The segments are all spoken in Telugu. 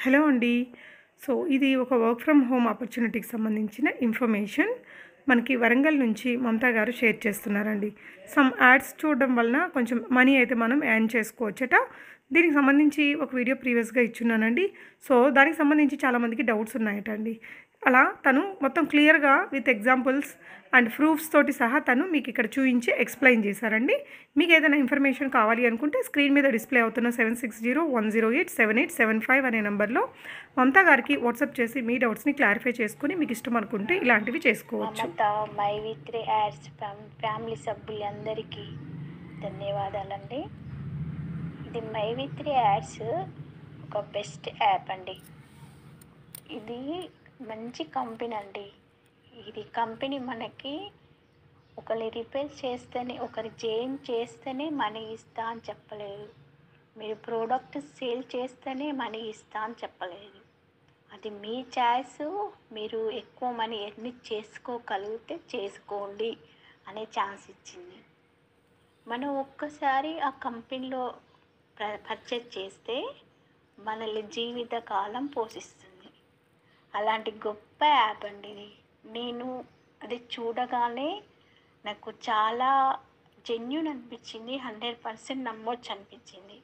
హలో అండి. సో, ఇది ఒక వర్క్ ఫ్రమ్ హోమ్ ఆపర్చునిటీకి సంబంధించిన ఇన్ఫర్మేషన్ మనకి వరంగల్ నుంచి మమతా గారు షేర్ చేస్తున్నారండి. సమ్ యాడ్స్ చూడడం వలన కొంచెం మనీ అయితే మనం ఎర్న్ చేసుకోవచ్చట. దీనికి సంబంధించి ఒక వీడియో ప్రీవియస్‌గా ఇచ్చున్నానండి. సో, దానికి సంబంధించి చాలామందికి డౌట్స్ ఉన్నాయట అండి. అలా తను మొత్తం క్లియర్‌గా విత్ ఎగ్జాంపుల్స్ అండ్ ప్రూఫ్స్ తోటి సహా తను మీకు ఇక్కడ చూయించి ఎక్స్‌ప్లెయిన్ చేశారండి. మీకు ఏదైనా ఇన్ఫర్మేషన్ కావాలి అనుకుంటే స్క్రీన్ మీద డిస్ప్లే అవుతున్న 7601087875 అనే నంబర్లో మమతా గారికి వాట్సాప్ చేసి మీ డౌట్స్ని క్లారిఫై చేసుకుని మీకు ఇష్టం అనుకుంటే ఇలాంటివి చేసుకోవచ్చు. మమత మైవిత్రి యాడ్స్ ఫ్యామిలీ సభ్యులందరికీ ధన్యవాదాలండి. ఇది మైవిత్రి యాడ్స్ ఒక బెస్ట్ యాప్ అండి. ఇది మంచి కంపెనీ అండి. ఇది కంపెనీ మనకి ఒకరి రిపేర్ చేస్తేనే ఒకరి చేంజ్ చేస్తేనే మనీ ఇస్తా అని చెప్పలేదు. మీరు ప్రోడక్ట్ సేల్ చేస్తేనే మనీ ఇస్తా అని చెప్పలేదు. అది మీ చాయిస్. మీరు ఎక్కువ మనీ ఎర్న్ చేసుకోగలిగితే చేసుకోండి అనే ఛాన్స్ ఇచ్చింది. మనం ఒక్కసారి ఆ కంపెనీలో పర్చేజ్ చేస్తే మనల్ని జీవితకాలం పోషిస్తుంది. అలాంటి గొప్ప యాప్ అండి ఇది. నేను అది చూడగానే నాకు చాలా జెన్యూన్ అనిపించింది. 100% నమ్మొచ్చు అనిపించింది.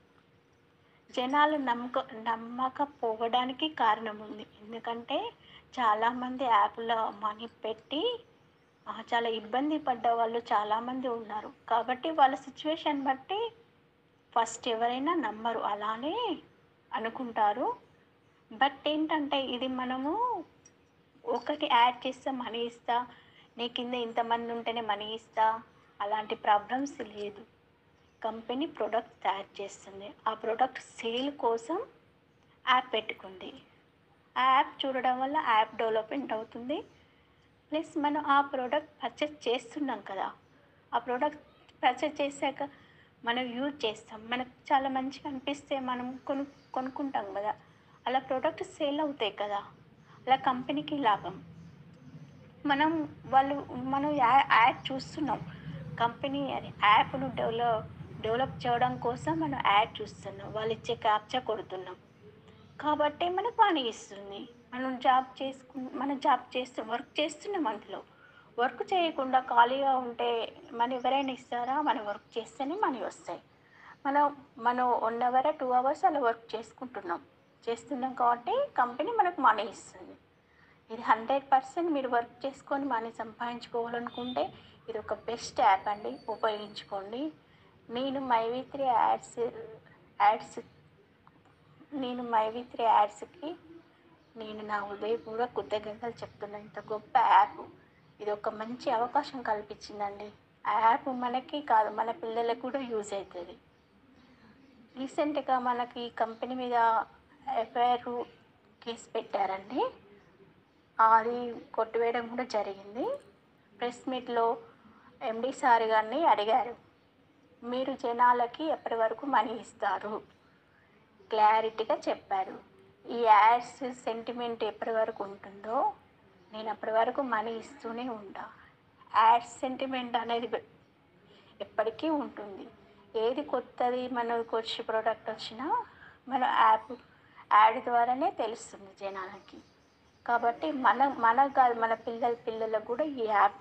జనాలు నమ్మకపోవడానికి కారణం ఉంది. ఎందుకంటే చాలామంది యాప్లో మనీ పెట్టి చాలా ఇబ్బంది పడ్డ వాళ్ళు చాలామంది ఉన్నారు. కాబట్టి వాళ్ళ సిచ్యువేషన్ బట్టి ఫస్ట్ ఎవరైనా నమ్మరు, అలానే అనుకుంటారు. బట్ ఏంటంటే ఇది మనము ఒకటి యాడ్ చేస్తే మనీ ఇస్తా, నీ కింద ఇంతమంది ఉంటేనే మనీ ఇస్తా, అలాంటి ప్రాబ్లమ్స్ లేదు. కంపెనీ ప్రోడక్ట్ తయారు చేస్తుంది. ఆ ప్రోడక్ట్ సేల్ కోసం యాప్ పెట్టుకుంది. ఆ యాప్ చూడడం వల్ల యాప్ డెవలప్మెంట్ అవుతుంది. ప్లస్ మనం ఆ ప్రోడక్ట్ పర్చేస్ చేస్తున్నాం కదా, ఆ ప్రోడక్ట్ పర్చేస్ చేశాక మనం యూజ్ చేస్తాం. మనకు చాలా మంచిగా అనిపిస్తే మనం కొనుక్కుంటాం కదా, అలా ప్రోడక్ట్ సేల్ అవుతాయి కదా, అలా కంపెనీకి లాభం. మనం యాడ్ చూస్తున్నాం. కంపెనీ యాప్ను డెవలప్ చేయడం కోసం మనం యాడ్ చూస్తున్నాం. వాళ్ళు ఇచ్చే క్యాప్చా కొడుతున్నాం కాబట్టి మనకు మనీ ఇస్తుంది. మనం జాబ్ చేస్తూ వర్క్ చేస్తున్నాం. అందులో వర్క్ చేయకుండా ఖాళీగా ఉంటే మనం ఎవరైనా ఇస్తారా? మనం వర్క్ చేస్తేనే మనీ వస్తాయి. మనం 1 అవర్ 2 అవర్స్ అలా వర్క్ చేస్తున్నాం కాబట్టి కంపెనీ మనకు మనీ ఇస్తుంది. ఇది 100% మీరు వర్క్ చేసుకొని మనీ సంపాదించుకోవాలనుకుంటే ఇది ఒక బెస్ట్ యాప్ అండి, ఉపయోగించుకోండి. నేను మైవిత్రి యాడ్స్కి నేను నా హృదయపూర్వక కృతజ్ఞతలు చెప్తున్నాను. ఇంత గొప్ప యాప్ ఇది ఒక మంచి అవకాశం కల్పించిందండి. ఆ యాప్ మనకి కాదు, మన పిల్లలకు కూడా యూజ్ అవుతుంది. రీసెంట్గా మనకి ఈ కంపెనీ మీద ఎఫ్ఐఆర్ కేసు పెట్టారండి. అది కొట్టివేయడం కూడా జరిగింది. ప్రెస్ మీట్లో ఎండి సార్ గారిని అడిగారు, మీరు జనాలకి ఎప్పటి వరకు మనీ ఇస్తారు? క్లారిటీగా చెప్పారు. ఈ యాడ్స్ సెంటిమెంట్ ఎప్పటి వరకు ఉంటుందో నేను అప్పటి వరకు మనీ ఇస్తూనే ఉంటా. యాడ్స్ సెంటిమెంట్ అనేది ఎప్పటికీ ఉంటుంది. ఏది కొత్తది మనకు వచ్చి ప్రోడక్ట్ వచ్చినా మన యాడ్ ద్వారానే తెలుస్తుంది జనాలకి. కాబట్టి మనకు కాదు, మన పిల్లలకు కూడా ఈ యాప్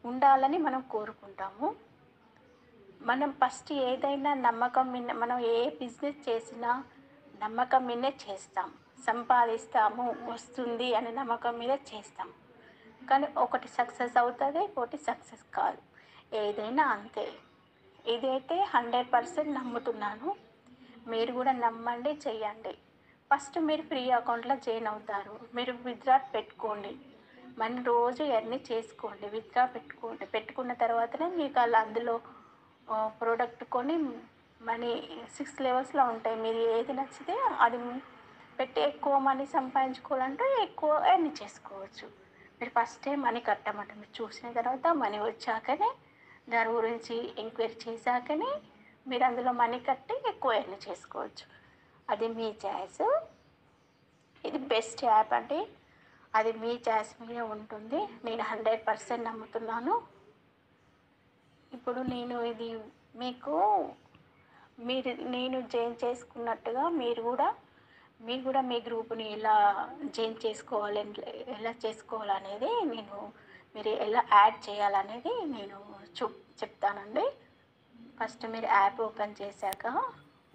ఉండాలని మనం కోరుకుంటాము. మనం ఫస్ట్ ఏదైనా నమ్మకం మీద, మనం ఏ బిజినెస్ చేసినా నమ్మకం మీదే చేస్తాం. సంపాదిస్తాము, వస్తుంది అనే నమ్మకం మీద చేస్తాం. కానీ ఒకటి సక్సెస్ అవుతుంది, ఒకటి సక్సెస్ కాదు. ఏదైనా అంతే. ఇదైతే 100% నమ్ముతున్నాను. మీరు కూడా నమ్మండి, చెయ్యండి. ఫస్ట్ మీరు ఫ్రీ అకౌంట్లో జాయిన్ అవుతారు. మీరు విత్డ్రా పెట్టుకోండి. మనీ రోజు ఎర్న్ చేసుకోండి. విత్డ్రా పెట్టుకున్న తర్వాతనే మీకు అందులో ప్రోడక్ట్ కొని మనీ 6 లెవెల్స్లో ఉంటాయి. మీరు ఏది నచ్చితే అది పెట్టి ఎక్కువ మనీ సంపాదించుకోవాలంటే ఎక్కువ ఎర్న్ చేసుకోవచ్చు. మీరు ఫస్ట్ మనీ కట్టమంట, మీరు చూసిన తర్వాత మనీ వచ్చాకనే దాని గురించి ఎంక్వైరీ చేశాకనే మీరు అందులో మనీ కట్టి ఎక్కువ ఎర్న్ చేసుకోవచ్చు. అది మీ చాయిస్. ఇది బెస్ట్ యాప్ అండి. అది మీ చాయిస్ మీద ఉంటుంది. నేను 100% నమ్ముతున్నాను. ఇప్పుడు నేను ఇది మీకు నేను జాయిన్ చేసుకున్నట్టుగా మీరు కూడా మీరు కూడా మీ గ్రూప్ని ఎలా జాయిన్ చేసుకోవాలి, ఎలా చేసుకోవాలనేది మీరు ఎలా యాడ్ చేయాలనేది నేను చెప్తానండి. ఫస్ట్ మీరు యాప్ ఓపెన్ చేశాక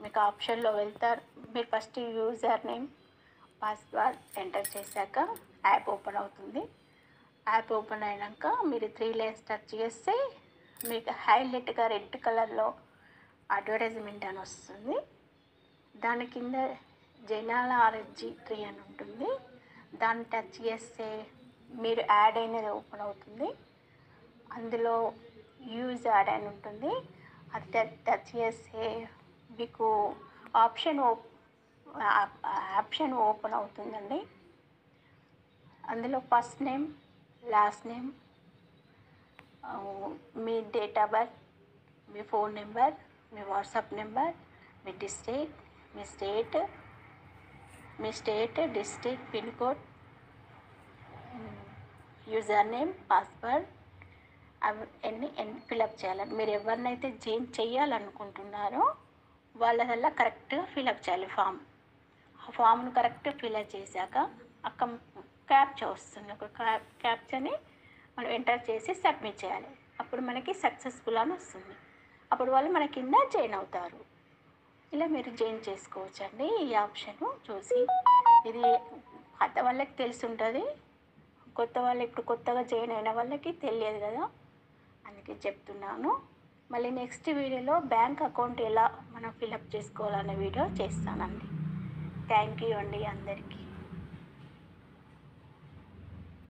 మీకు ఆప్షన్లో వెళ్తారు. మీరు first user name password enter చేశాక యాప్ ఓపెన్ అవుతుంది. యాప్ ఓపెన్ అయినాక మీరు 3 లైన్స్ టచ్ చేస్తే మీకు హైలైట్గా రెడ్ కలర్లో అడ్వర్టైజ్మెంట్ అని వస్తుంది. దాని కింద జనాల ఆర్ఎస్జీ ట్రీ అని ఉంటుంది. దాన్ని టచ్ చేస్తే మీరు యాడ్ అయినది ఓపెన్ అవుతుంది. అందులో యూజ్ యాడ్ అని ఉంటుంది. అది టచ్ చేస్తే మీకు ఆప్షన్ ఓపెన్ అవుతుందండి. అందులో first name, last name, me date of birth, me phone number, me WhatsApp number, me state, district, pin code, user name, password అవన్నీ ఫిలప్ చేయాలి. మీరు ఎవరినైతే జాయిన్ చేయాలనుకుంటున్నారో వాళ్ళదల్లా కరెక్ట్గా ఫిలప్ చేయాలి ఆ ఫామ్ను కరెక్ట్ ఫిలప్ చేశాక క్యాప్చా వస్తుంది. ఒక క్యాప్చాని మనం ఎంటర్ చేసి సబ్మిట్ చేయాలి. అప్పుడు మనకి సక్సెస్ఫుల్ అని వస్తుంది. అప్పుడు వాళ్ళు మన కింద జాయిన్ అవుతారు. ఇలా మీరు జాయిన్ చేసుకోవచ్చండి. ఈ ఆప్షన్ చూసి ఇది పాత వాళ్ళకి తెలిసి ఉంటుంది, కొత్త వాళ్ళు ఇప్పుడు కొత్తగా జాయిన్ అయిన వాళ్ళకి తెలియదు కదా, అందుకే చెప్తున్నాను. మళ్ళీ నెక్స్ట్ వీడియోలో బ్యాంక్ అకౌంట్ ఎలా మనం ఫిలప్ చేసుకోవాలనే వీడియో చేస్తానండి. థ్యాంక్ యూ అండి అందరికీ.